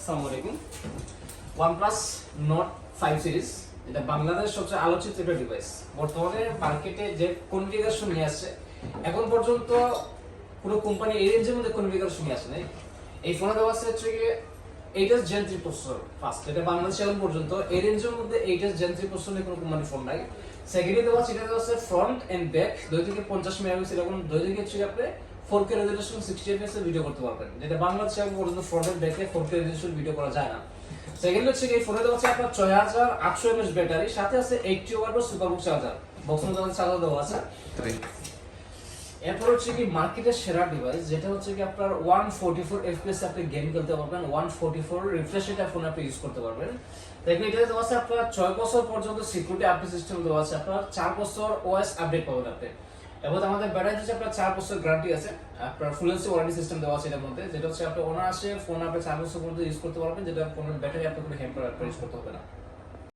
আসসালামু আলাইকুম। OnePlus Nord 5 series এটা বাংলাদেশ সবচেয়ে আলোচিত একটা ডিভাইস। বর্তমানে মার্কেটে যে কনফিগারেশন নিয়ে আসছে এখন পর্যন্ত কোনো কোম্পানি এই রেঞ্জের মধ্যে কনফিগারেশন নিয়ে আসে নাই। এই ফোনে দেওয়া আছে হচ্ছে গিয়ে 8s Gen 3 প্রসেসর ফার্স্ট, এটা বাংলাদেশে এখন পর্যন্ত এই রেঞ্জের মধ্যে 8s Gen 3 প্রসেসর নিয়ে কোনো কোম্পানি ফোন নাই। সেকেন্ডলি দেওয়া আছে এটা দেওয়া আছে ফ্রন্ট এন্ড ব্যাক 2 থেকে 50 মেগাপিক্সেল এবং 2 থেকে হচ্ছে আপনি 4K রেজোলিউশন 60 fps এর ভিডিও করতে পারবেন, যেটা বাংলাদেশে এখন পর্যন্ত ফ্রন্ট এন্ড ব্যাকে 4K রেজোলিউশন ভিডিও করা যায় না। সেকেন্ড হচ্ছে এই ফোনে দেওয়া আছে আপনার 6800 mAh ব্যাটারি, সাথে আছে 80 ওয়াট সুপারবুক চার্জার, বক্স মধ্যে চার্জার দেওয়া আছে। এরপর হচ্ছে কি মার্কেটের সেরা ডিভাইস, যেটা হচ্ছে কি আপনার 144 fps আপনি গেম খেলতে পারবেন, 144 রিফ্রেশ রেট ফোন আপনি ইউজ করতে পারবেন। দেখুন এটা দেওয়া আছে আপনার 6 বছর পর্যন্ত সিকিউরিটি আপডেট সিস্টেম দেওয়া আছে, আপনার 4 বছর ওএস আপডেট পাবেন আপনি। এবং আমাদের ব্যাটারি হচ্ছে আপনার 4 বছর গ্যারান্টি আছে, আপনার ফুল এনসি ওয়ারেন্টি সিস্টেম দেওয়া আছে এর মধ্যে, যেটা হচ্ছে আপনি অনায়াসে ফোন আপনি 4 বছর পর্যন্ত ইউজ করতে পারবেন, যেটা ফোনের ব্যাটারি আপনি কোনো হ্যাম্পার ইউজ করতে হবে না।